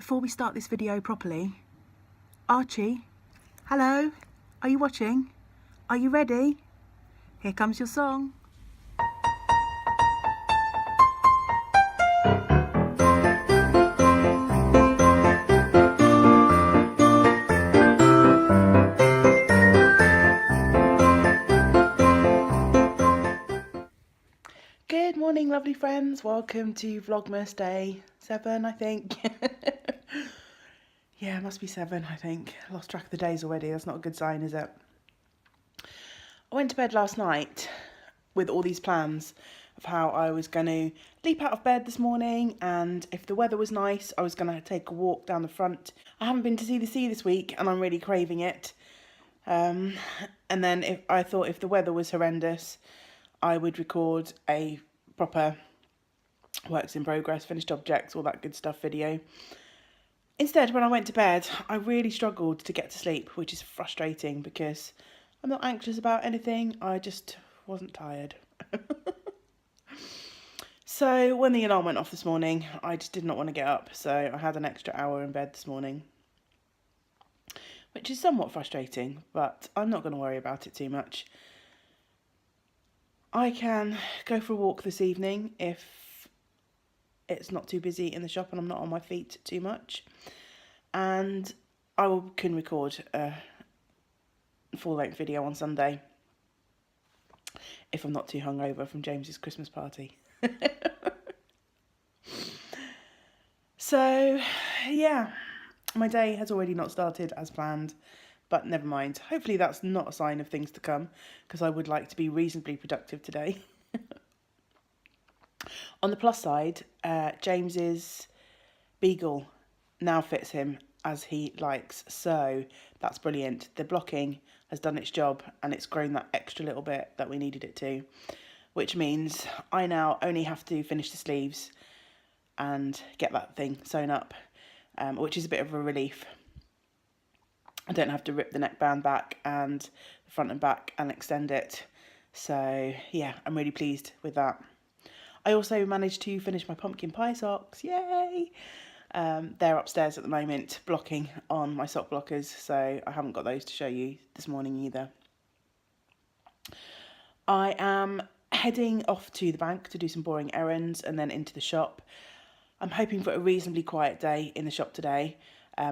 before we start this video properly, Archie, hello, are you watching? Are you ready? Here comes your song. Good morning, lovely friends. Welcome to Vlogmas day 7, I think. Yeah, it must be 7, I think. I lost track of the days already. That's not a good sign, is it? I went to bed last night with all these plans of how I was going to leap out of bed this morning, and if the weather was nice, I was going to take a walk down the front. I haven't been to see the sea this week, and I'm really craving it. And then I thought if the weather was horrendous, I would record a proper works in progress, finished objects, all that good stuff video. Instead, when I went to bed, I really struggled to get to sleep, which is frustrating because I'm not anxious about anything. I just wasn't tired. So when the alarm went off this morning, I just did not want to get up. So I had an extra hour in bed this morning, which is somewhat frustrating, but I'm not going to worry about it too much. I can go for a walk this evening if it's not too busy in the shop and I'm not on my feet too much. And I can record a full-length video on Sunday if I'm not too hungover from James's Christmas party. So, yeah, my day has already not started as planned. But never mind. Hopefully that's not a sign of things to come, because I would like to be reasonably productive today. On the plus side, James's beagle now fits him as he likes, so that's brilliant. The blocking has done its job and it's grown that extra little bit that we needed it to, which means I now only have to finish the sleeves and get that thing sewn up, which is a bit of a relief. I don't have to rip the neckband back and the front and back and extend it. So yeah, I'm really pleased with that. I also managed to finish my pumpkin pie socks. Yay! They're upstairs at the moment, blocking on my sock blockers. So I haven't got those to show you this morning either. I am heading off to the bank to do some boring errands and then into the shop. I'm hoping for a reasonably quiet day in the shop today.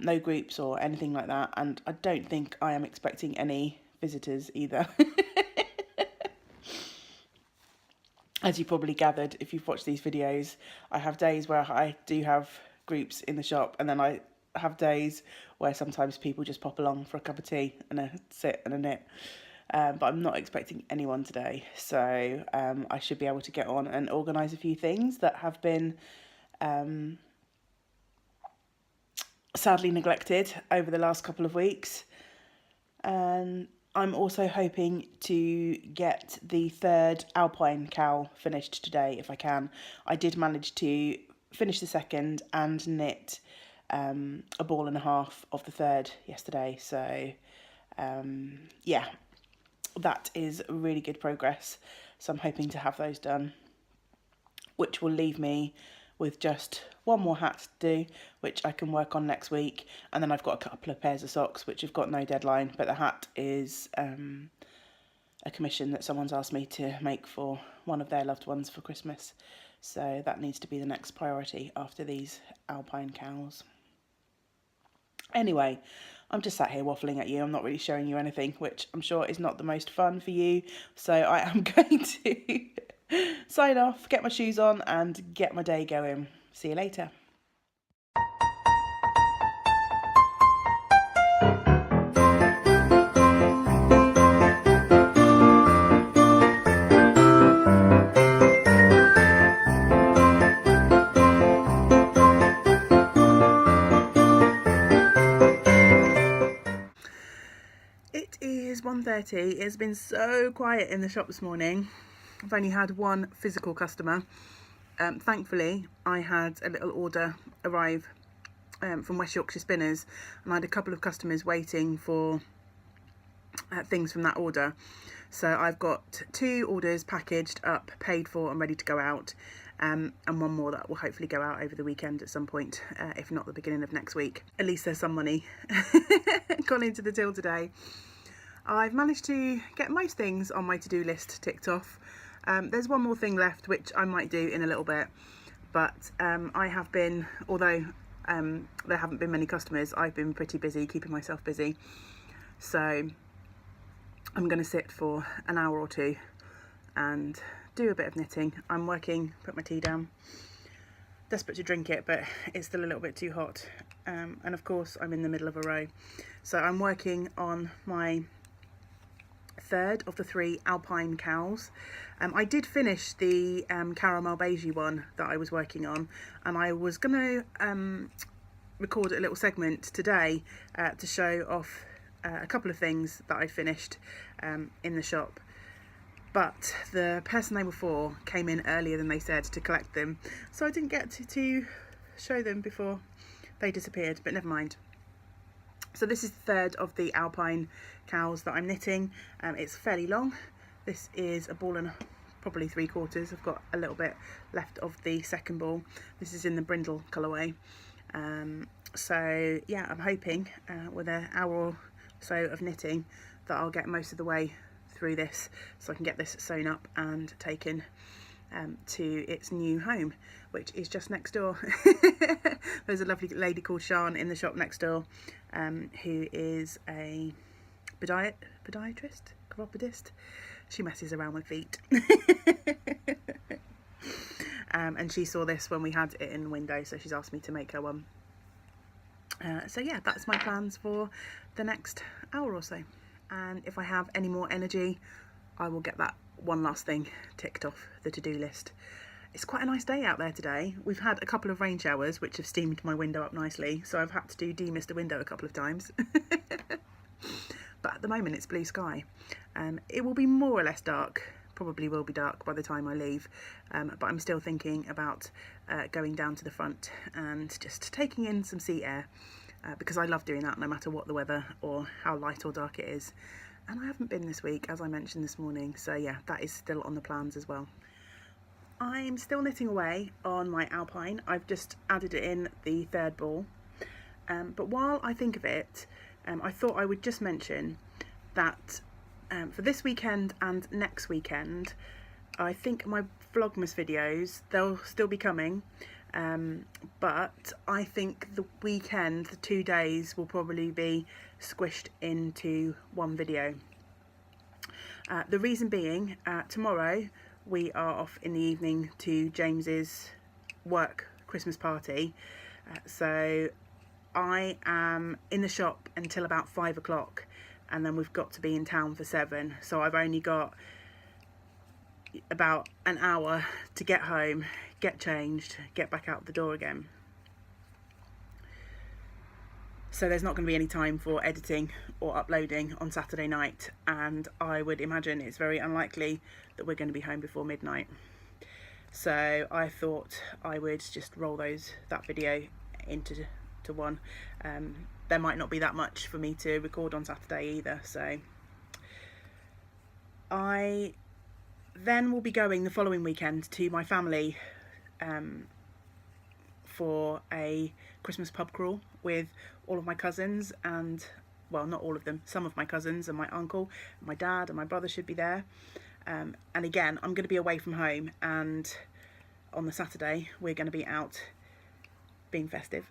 No groups or anything like that, and I don't think I am expecting any visitors either. As you probably gathered if you've watched these videos, I have days where I do have groups in the shop, and then I have days where sometimes people just pop along for a cup of tea and a sit and a knit. But I'm not expecting anyone today, so I should be able to get on and organise a few things that have been sadly neglected over the last couple of weeks. And I'm also hoping to get the third alpine cowl finished today if I can. I did manage to finish the second and knit a ball and a half of the third yesterday, so yeah, that is really good progress. So I'm hoping to have those done, which will leave me with just one more hat to do, which I can work on next week. And then I've got a couple of pairs of socks, which have got no deadline, but the hat is a commission that someone's asked me to make for one of their loved ones for Christmas. So that needs to be the next priority after these alpine cows. Anyway, I'm just sat here waffling at you. I'm not really showing you anything, which I'm sure is not the most fun for you. So I am going to sign off, get my shoes on and get my day going. See you later. It is 1:30. It's been so quiet in the shop this morning. I've only had one physical customer. Thankfully, I had a little order arrive from West Yorkshire Spinners, and I had a couple of customers waiting for things from that order. So I've got 2 orders packaged up, paid for and ready to go out. and one more that will hopefully go out over the weekend at some point, if not the beginning of next week. At least there's some money gone into the till today. I've managed to get most things on my to-do list ticked off. There's one more thing left which I might do in a little bit, but I have been, although there haven't been many customers, I've been pretty busy, keeping myself busy. So I'm going to sit for an hour or two and do a bit of knitting. I'm working, put my tea down, desperate to drink it, but it's still a little bit too hot. And of course I'm in the middle of a row. So I'm working on my third of the 3 alpine cows. I did finish the caramel beigey one that I was working on, and I was going to record a little segment today to show off a couple of things that I finished in the shop. But the person they were for came in earlier than they said to collect them, so I didn't get to show them before they disappeared, but never mind. So this is the third of the alpine cows that I'm knitting. It's fairly long. This is a ball and probably 3/4. I've got a little bit left of the second ball. This is in the brindle colourway. So yeah, I'm hoping with an hour or so of knitting that I'll get most of the way through this, so I can get this sewn up and taken to its new home, which is just next door. There's a lovely lady called Sian in the shop next door, who is a podiatrist, chiropodist. She messes around with feet. And she saw this when we had it in the window, so she's asked me to make her one. So yeah, that's my plans for the next hour or so. And if I have any more energy, I will get that one last thing ticked off the to-do list. It's quite a nice day out there today. We've had a couple of rain showers which have steamed my window up nicely, so I've had to demist the window a couple of times. But at the moment it's blue sky. It will be more or less dark, probably will be dark by the time I leave, but I'm still thinking about going down to the front and just taking in some sea air, because I love doing that no matter what the weather or how light or dark it is. And I haven't been this week, as I mentioned this morning, so yeah, that is still on the plans as well. I'm still knitting away on my alpine. I've just added in the third ball, but while I think of it, I thought I would just mention that for this weekend and next weekend, I think my Vlogmas videos, they'll still be coming, but I think the weekend, the 2 days, will probably be squished into one video. The reason being, tomorrow we are off in the evening to James's work Christmas party, so I am in the shop until about 5 o'clock, and then we've got to be in town for 7, so I've only got about an hour to get home, get changed, get back out the door again. So there's not going to be any time for editing or uploading on Saturday night, and I would imagine it's very unlikely that we're going to be home before midnight. So I thought I would just roll that video into one. There might not be that much for me to record on Saturday either, so I then will be going the following weekend to my family for a Christmas pub crawl with all of my cousins, and well, not all of them, some of my cousins and my uncle, my dad and my brother should be there. And again, I'm going to be away from home, and on the Saturday we're going to be out being festive.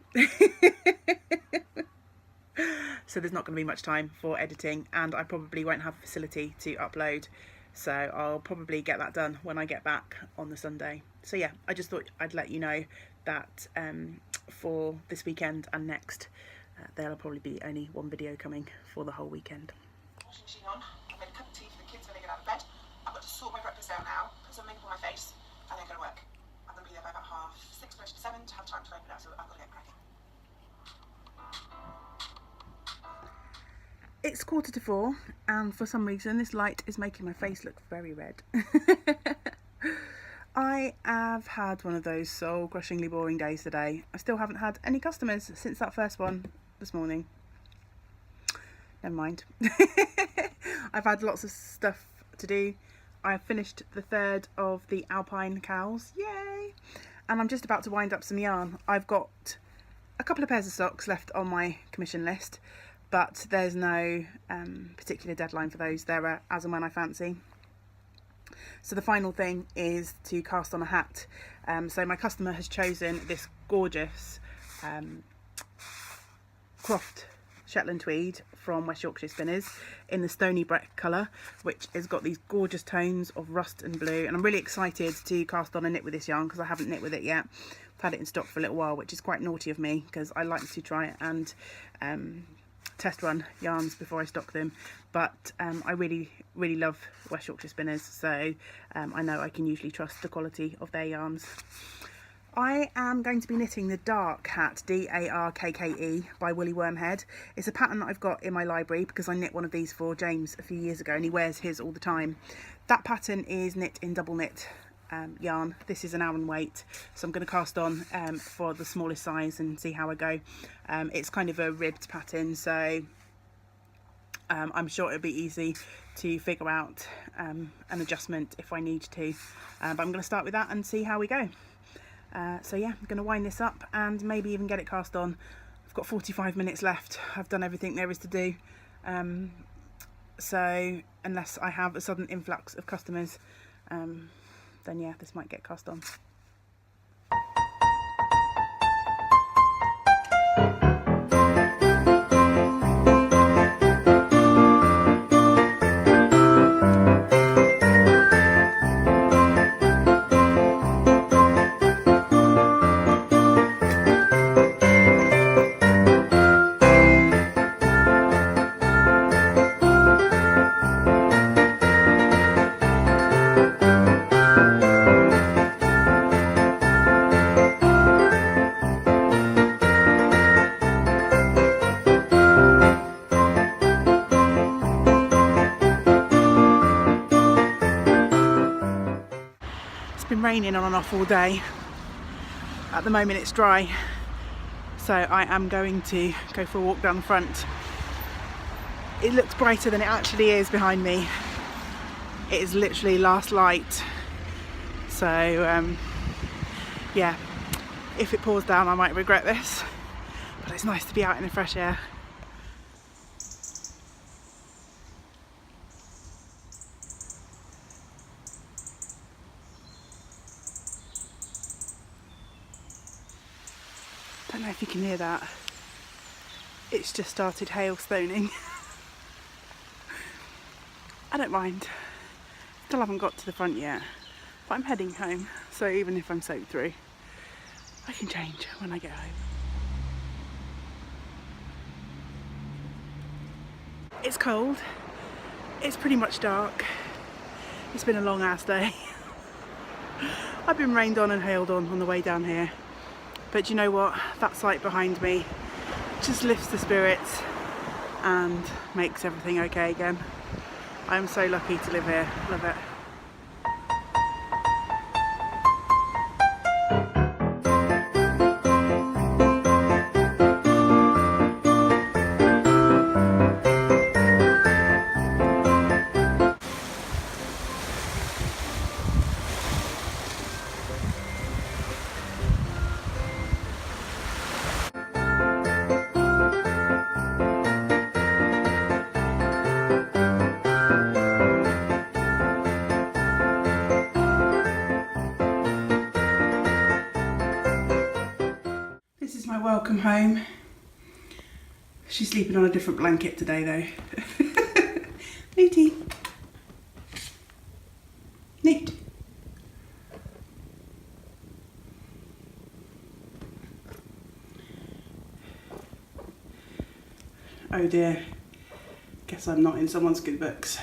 So there's not going to be much time for editing, and I probably won't have a facility to upload, so I'll probably get that done when I get back on the Sunday. So yeah, I just thought I'd let you know that for this weekend and next, there'll probably be only one video coming for the whole weekend. Washing machine on. I made a cup of tea for the kids when they get out of bed. I've got to sort my breakfast out now, put some makeup on my face, and then go to work. I'm going to be there by about 6:30 to 7 to have time to open it up, so I've got to get cracking. It's 4:45, and for some reason this light is making my face look very red. I have had one of those soul-crushingly boring days today. I still haven't had any customers since that first one this morning. Never mind. I've had lots of stuff to do. I've finished the third of the alpine cows, yay! And I'm just about to wind up some yarn. I've got a couple of pairs of socks left on my commission list, but there's no particular deadline for those. They're as and when I fancy. So the final thing is to cast on a hat. So my customer has chosen this gorgeous Croft Shetland tweed from West Yorkshire Spinners in the Stony Breck colour, which has got these gorgeous tones of rust and blue, and I'm really excited to cast on a knit with this yarn because I haven't knit with it yet. I've had it in stock for a little while, which is quite naughty of me because I like to try it and test run yarns before I stock them, but I really love West Yorkshire Spinners, so I know I can usually trust the quality of their yarns. I am going to be knitting the Dark Hat, D-A-R-K-K-E, by Woolly Wormhead. It's a pattern that I've got in my library because I knit one of these for James a few years ago and he wears his all the time. That pattern is knit in double knit yarn. This is an Aran weight, so I'm going to cast on for the smallest size and see how I go. It's kind of a ribbed pattern, so I'm sure it'll be easy to figure out an adjustment if I need to, but I'm going to start with that and see how we go. So yeah, I'm going to wind this up and maybe even get it cast on. I've got 45 minutes left. I've done everything there is to do, so unless I have a sudden influx of customers, then yeah, this might get cast on. It's been raining on and off all day. At the moment it's dry, so I am going to go for a walk down the front. It looks brighter than it actually is behind me. It is literally last light, so yeah, if it pours down I might regret this, but it's nice to be out in the fresh air. I don't know if you can hear that. It's just started hailstoning. I don't mind. Still haven't got to the front yet, but I'm heading home, so even if I'm soaked through, I can change when I get home. It's cold. It's pretty much dark. It's been a long ass day. I've been rained on and hailed on the way down here. But you know what? That sight behind me just lifts the spirits and makes everything okay again. I'm so lucky to live here. Love it. Welcome home. She's sleeping on a different blanket today though. Newtie. Newt. Oh dear. Guess I'm not in someone's good books.